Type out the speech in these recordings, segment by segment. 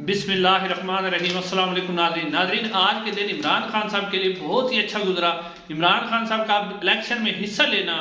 بسم اللہ الرحمن الرحیم۔ السلام علیکم ناظرین آج کے دن عمران خان صاحب کے لیے بہت ہی اچھا گزرا۔ عمران خان صاحب کا الیکشن میں حصہ لینا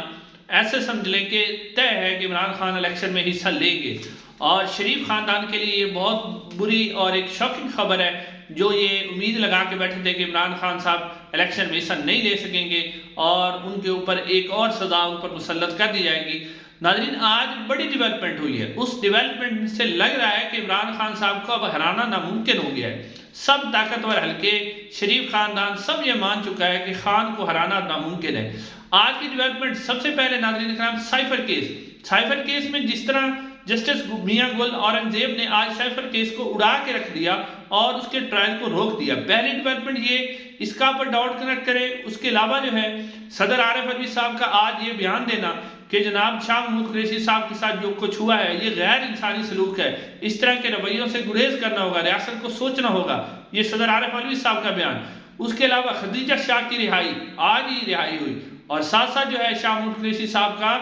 ایسے سمجھ لیں کہ طے ہے کہ عمران خان الیکشن میں حصہ لیں گے، اور شریف خاندان کے لیے یہ بہت بری اور ایک شاکنگ خبر ہے، جو یہ امید لگا کے بیٹھے تھے کہ عمران خان صاحب الیکشن میں حصہ نہیں لے سکیں گے اور ان کے اوپر ایک اور سزا ان پر مسلط کر دی جائے گی۔ ناظرین آج بڑی ڈیولپمنٹ ہوئی ہے، اس ڈیولپمنٹ سے لگ رہا ہے کہ عمران خان صاحب کو اب ہرانا ناممکن ہو گیا ہے۔ سب طاقتور حلقے، شریف خاندان سب یہ مان چکا ہے کہ خان کو ہرانا ناممکن ہے۔ آج کی ڈیولپمنٹ سب سے پہلے ناظرین کرام سائفر کیس میں جس طرح جسٹس میاں گل اورنگزیب نے آج سائفر کیس کو اڑا کے رکھ دیا اور اس کے ٹرائل کو روک دیا۔ پہلی ڈیولپمنٹ یہ اس کا پر ڈاؤٹ کنیکٹ کرے، اس کے علاوہ جو ہے صدر عارف علوی صاحب کا آج یہ بیان دینا کہ جناب شاہ محمود قریشی صاحب کے ساتھ جو کچھ ہوا ہے یہ غیر انسانی سلوک ہے، اس طرح کے رویوں سے گریز کرنا ہوگا، ریاست کو سوچنا ہوگا، یہ صدر عارف علوی صاحب کا بیان۔ اس کے علاوہ خدیجہ شاہ کی رہائی، آج ہی رہائی ہوئی، اور ساتھ ساتھ جو ہے شاہ محمود قریشی صاحب کا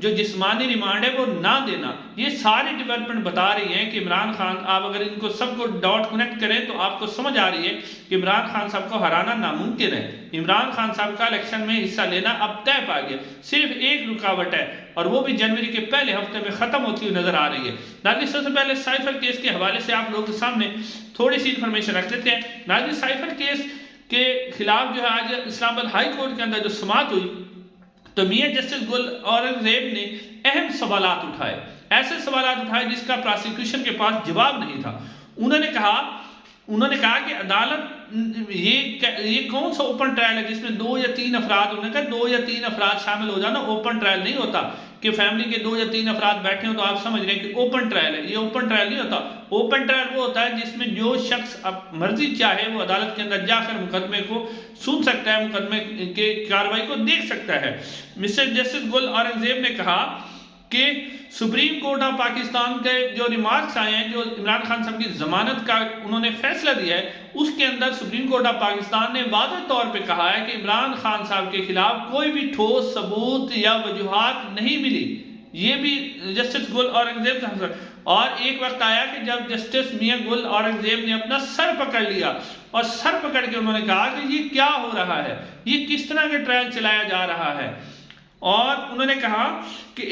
جو جسمانی ریمانڈ ہے وہ نہ دینا، یہ ساری ڈیولپمنٹ بتا رہی ہیں کہ عمران خان، آپ اگر ان کو سب کو ڈاٹ کنیکٹ کریں تو آپ کو سمجھ آ رہی ہے کہ عمران خان صاحب کو ہرانا ناممکن ہے۔ عمران خان صاحب کا الیکشن میں حصہ لینا اب طے پا گیا، صرف ایک رکاوٹ ہے اور وہ بھی جنوری کے پہلے ہفتے میں ختم ہوتی ہوئی نظر آ رہی ہے۔ ناظرین سب سے پہلے سائفر کیس کے حوالے سے آپ لوگوں کے سامنے تھوڑی سی انفارمیشن رکھ دیتے ہیں۔ ناظرین سائفر کیس کے خلاف جو ہے آج اسلام آباد ہائی کورٹ کے اندر جو سماعت ہوئی تو میاں جسٹس گل اورنگزیب نے اہم سوالات اٹھائے، ایسے سوالات اٹھائے جس کا پراسیکیوشن کے پاس جواب نہیں تھا۔ انہوں نے کہا کہ عدالت یہ کون سا اوپن ٹرائل ہے جس میں 2 یا 3 افراد، انہوں نے کہا 2 یا 3 افراد شامل ہو جانا اوپن ٹرائل نہیں ہوتا کہ فیملی کے 2 یا 3 افراد بیٹھے ہوں تو آپ سمجھ رہے ہیں کہ اوپن ٹرائل ہے، یہ اوپن ٹرائل نہیں ہوتا۔ اوپن ٹرائل وہ ہوتا ہے جس میں جو شخص مرضی چاہے وہ عدالت کے اندر جا کر مقدمے کو سن سکتا ہے، مقدمے کے کارروائی کو دیکھ سکتا ہے۔ مسٹر جسٹس گل اورنگزیب نے کہا کہ سپریم کورٹ آف پاکستان کے جو ریمارکس آئے ہیں، جو عمران خان صاحب کی ضمانت کا انہوں نے فیصلہ دیا ہے، اس کے اندر سپریم کورٹ آف پاکستان نے واضح طور پہ کہا ہے کہ عمران خان صاحب کے خلاف کوئی بھی ٹھوس ثبوت یا وجوہات نہیں ملی۔ یہ بھی جسٹس گل اورنگزیب صاحب، اور ایک وقت آیا کہ جب جسٹس میاں گل اورنگزیب نے اپنا سر پکڑ لیا اور سر پکڑ کے انہوں نے کہا کہ یہ کیا ہو رہا ہے، یہ کس طرح کے ٹرائل چلایا جا رہا ہے، اور انہوں نے کہا کہ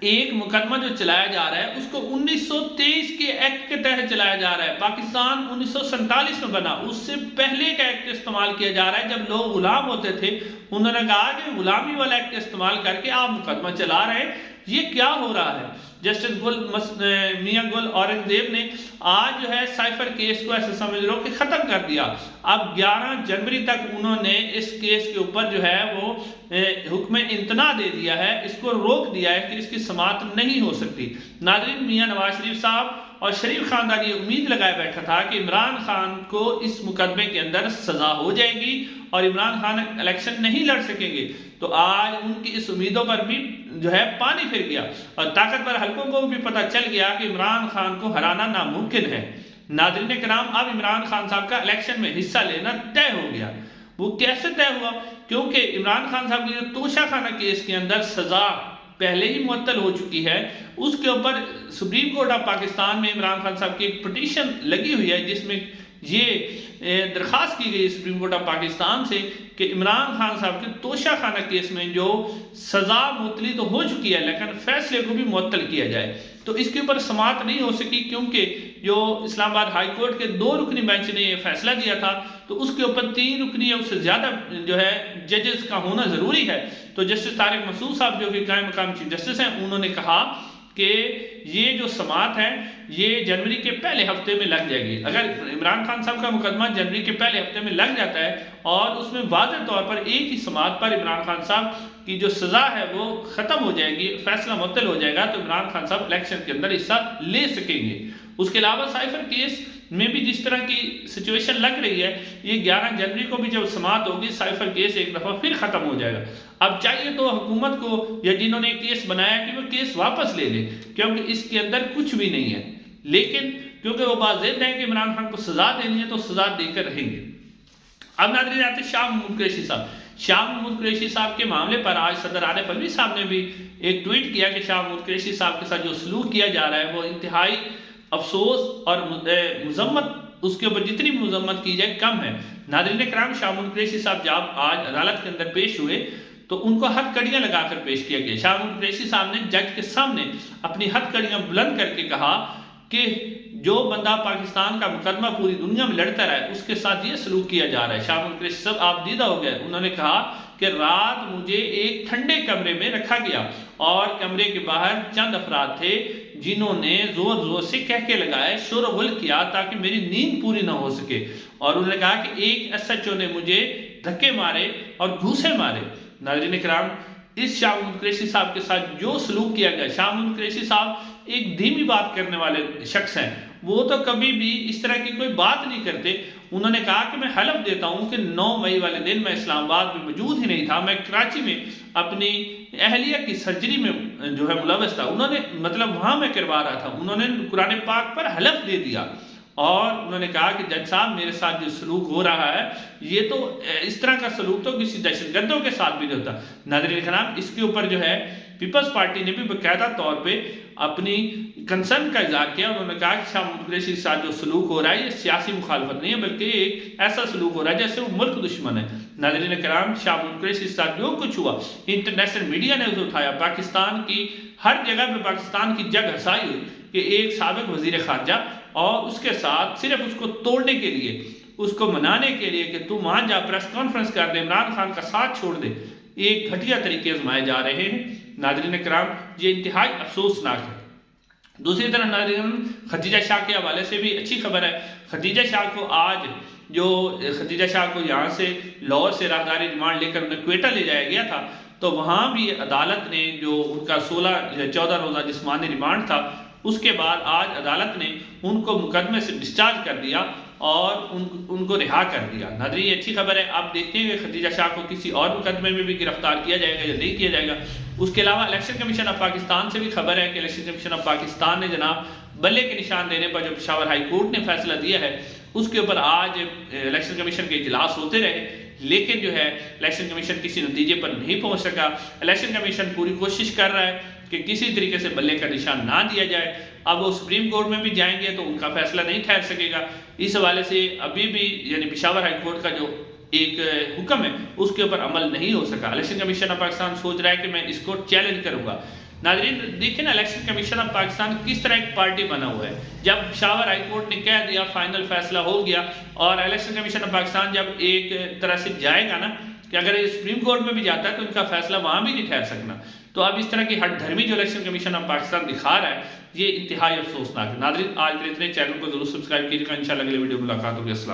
ایک مقدمہ جو چلایا جا رہا ہے اس کو 1923 کے ایکٹ کے تحت چلایا جا رہا ہے۔ پاکستان 1947 میں بنا، اس سے پہلے کا ایکٹ استعمال کیا جا رہا ہے جب لوگ غلام ہوتے تھے۔ انہوں نے کہا کہ غلامی والا ایکٹ استعمال کر کے آپ مقدمہ چلا رہے ہیں، یہ کیا ہو رہا ہے۔ جسٹس میاں گل اورنگزیب نے آج جو ہے سائفر کیس کو ایسے سمجھ لو کہ ختم کر دیا۔ اب 11 جنوری تک انہوں نے اس کیس کے اوپر جو ہے وہ حکم امتناع دے دیا ہے، اس کو روک دیا ہے کہ اس کی سماعت نہیں ہو سکتی۔ ناظرین میاں نواز شریف صاحب اور شریف خاندان یہ امید لگائے بیٹھا تھا کہ عمران خان کو اس مقدمے کے اندر سزا ہو جائے گی اور عمران خان الیکشن نہیں لڑ سکیں گے، تو آج ان کی اس امیدوں پر بھی جو ہے پانی پھر گیا اور طاقتور حلقوں کو بھی پتہ چل گیا کہ عمران خان کو ہرانا ناممکن ہے۔ ناظرین کرام اب عمران خان صاحب کا الیکشن میں حصہ لینا طے ہو گیا۔ وہ کیسے طے ہوا؟ کیونکہ عمران خان صاحب کی جو توشہ خانہ کیس کے اندر سزا پہلے ہی معطل ہو چکی ہے، اس کے اوپر سپریم کورٹ آف پاکستان میں عمران خان صاحب کی ایک پٹیشن لگی ہوئی ہے جس میں یہ درخواست کی گئی سپریم کورٹ آف پاکستان سے کہ عمران خان صاحب کے توشہ خانہ کیس میں جو سزا معطلی تو ہو چکی ہے لیکن فیصلے کو بھی معطل کیا جائے، تو اس کے اوپر سماعت نہیں ہو سکی کیونکہ جو اسلام آباد ہائی کورٹ کے 2 رکنی بینچ نے یہ فیصلہ دیا تھا، تو اس کے اوپر 3 رکنی یا اس سے زیادہ جو ہے ججز کا ہونا ضروری ہے۔ تو جسٹس طارق مسعود صاحب جو کہ قائم مقام چیف جسٹس ہیں، انہوں نے کہا کہ یہ جو سماعت ہے یہ جنوری کے پہلے ہفتے میں لگ جائے گی۔ اگر عمران خان صاحب کا مقدمہ جنوری کے پہلے ہفتے میں لگ جاتا ہے اور اس میں واضح طور پر ایک ہی سماعت پر عمران خان صاحب کی جو سزا ہے وہ ختم ہو جائے گی، فیصلہ معطل ہو جائے گا، تو عمران خان صاحب الیکشن کے اندر حصہ لے سکیں گے۔ اس کے علاوہ سائفر کیس میں بھی جس طرح کی سچویشن لگ رہی ہے، یہ 11 جنوری کو بھی جب سماعت ہوگی سائفر کیس ایک دفعہ پھر ختم ہو جائے گا۔ اب چاہیے تو حکومت کو یا جنہوں نے کیس بنایا کہ وہ کیس واپس لے لے، کیونکہ اس کے اندر کچھ بھی نہیں ہے، لیکن کیونکہ وہ بات ضد ہے کہ عمران خان کو سزا دینی ہے تو سزا دے کر رہیں گے۔ اب ناظرین آتے ہیں شاہ محمود قریشی صاحب۔ شاہ محمود قریشی صاحب کے معاملے پر آج صدر عارف علوی صاحب نے بھی ایک ٹویٹ کیا کہ شاہ محمود قریشی صاحب کے ساتھ جو سلوک کیا جا رہا ہے وہ انتہائی افسوس اور مذمت اس کے اوپر جتنی مذمت کی جائے کم ہے۔ ناظرین کرام، شاہ ملک قریشی صاحب جب آج عدالت کے اندر پیش ہوئے تو ان کو ہتھ کڑیاں لگا کر پیش کیا گیا۔ شاہ ملک قریشی صاحب نے جج کے سامنے اپنی ہتھ کڑیاں بلند کر کے کہا کہ جو بندہ پاکستان کا مقدمہ پوری دنیا میں لڑتا رہا ہے اس کے ساتھ یہ سلوک کیا جا رہا ہے۔ شاہ ملک قریشی صاحب آپ دیدہ ہو گئے، انہوں نے کہا کہ رات مجھے ایک ٹھنڈے کمرے میں رکھا گیا اور کمرے کے باہر چند افراد تھے جنہوں نے زور زور سے کہکے لگائے، شور و غل کیا تاکہ میری نیند پوری نہ ہو سکے، اور انہوں نے کہا کہ ایک ایس ایچ او نے مجھے دھکے مارے اور گھوسے مارے۔ ناظرین کرام، اس شاہ محمود قریشی صاحب کے ساتھ جو سلوک کیا گیا، شاہ محمود قریشی صاحب ایک دھیمی بات کرنے والے شخص ہیں، وہ تو کبھی بھی اس طرح کی کوئی بات نہیں کرتے۔ انہوں نے کہا کہ میں حلف دیتا ہوں کہ 9 مئی والے دن میں اسلام آباد میں موجود ہی نہیں تھا، میں کراچی میں اپنی اہلیہ کی سرجری میں جو ہے ملوث تھا، انہوں نے مطلب وہاں میں کروا رہا تھا، انہوں نے قرآن پاک پر حلف دے دیا، اور انہوں نے کہا کہ جج صاحب میرے ساتھ جو سلوک ہو رہا ہے یہ تو اس طرح کا سلوک تو کسی دہشت گردوں کے ساتھ بھی نہیں ہوتا۔ ناظرین کرام، اس کے اوپر جو ہے پیپلز پارٹی نے بھی باقاعدہ طور پہ اپنی کنسرن کا اظہار کیا، انہوں نے کہا کہ شاہ محمود قریشی کے ساتھ جو سلوک ہو رہا ہے یہ سیاسی مخالفت نہیں ہے بلکہ ایک ایسا سلوک ہو رہا ہے جیسے وہ ملک دشمن ہے۔ ناظرین کرام، شاہ محمود قریشی کے ساتھ جو کچھ ہوا انٹرنیشنل میڈیا نے اسے اٹھایا، پاکستان کی ہر جگہ پہ پاکستان کی جگ ہسائی ہوئی کہ ایک سابق وزیر خارجہ اور اس کے ساتھ صرف اس کو توڑنے کے لیے، اس کو منانے کے لیے کہ تم وہاں جا پریس کانفرنس کر دے، عمران خان کا ساتھ چھوڑ دے، ایک گھٹیا طریقے آزمائے جا رہے ہیں۔ ناظرین کرام، یہ انتہائی افسوسناک ہے۔ دوسری طرف ناظرین، خدیجہ شاہ کے حوالے سے بھی اچھی خبر ہے۔ خدیجہ شاہ کو آج خدیجہ شاہ کو یہاں سے لاہور سے راہداری ریمانڈ لے کر انہیں کوئٹہ لے جایا گیا تھا، تو وہاں بھی عدالت نے جو ان کا 14 روزہ جسمانی ریمانڈ تھا، اس کے بعد آج عدالت نے ان کو مقدمے سے ڈسچارج کر دیا اور ان کو رہا کر دیا۔ ناظرین، یہ اچھی خبر ہے۔ آپ دیکھتے ہیں کہ خدیجہ شاہ کو کسی اور مقدمے میں بھی گرفتار کیا جائے گا یا نہیں کیا جائے گا۔ اس کے علاوہ الیکشن کمیشن آف پاکستان سے بھی خبر ہے کہ الیکشن کمیشن آف پاکستان نے جناب بلے کے نشان دینے پر جو پشاور ہائی کورٹ نے فیصلہ دیا ہے اس کے اوپر آج الیکشن کمیشن کے اجلاس ہوتے رہے، لیکن جو ہے الیکشن کمیشن کسی نتیجے پر نہیں پہنچ سکا۔ الیکشن کمیشن پوری کوشش کر رہا ہے کہ کسی طریقے سے بلے کا نشان نہ دیا جائے۔ اب وہ سپریم کورٹ میں بھی جائیں گے تو ان کا فیصلہ نہیں ٹھہر سکے گا۔ اس حوالے سے ابھی بھی یعنی پشاور ہائی کورٹ کا جو ایک حکم ہے اس کے اوپر عمل نہیں ہو سکا۔ الیکشن کمیشن آف پاکستان سوچ رہا ہے کہ میں اس کو چیلنج کروں گا۔ ناظرین دیکھیں نا، الیکشن کمیشن آف پاکستان کس طرح ایک پارٹی بنا ہوا ہے۔ جب پشاور ہائی کورٹ نے کہہ دیا، فائنل فیصلہ ہو گیا، اور الیکشن کمیشن آف پاکستان جب ایک طرح سے جائے گا نا کہ اگر یہ سپریم کورٹ میں بھی جاتا ہے تو ان کا فیصلہ وہاں بھی نہیں ٹھہر سکنا۔ تو اب اس طرح کی ہٹ دھرمی جو الیکشن کمیشن آف پاکستان دکھا رہا ہے یہ انتہائی افسوسناک ہے۔ ناظرین، آج کے اتنے، چینل کو ضرور سبسکرائب کیجیے گا، انشاءاللہ اگلے ویڈیو ملاقات ہوگی۔ السلام۔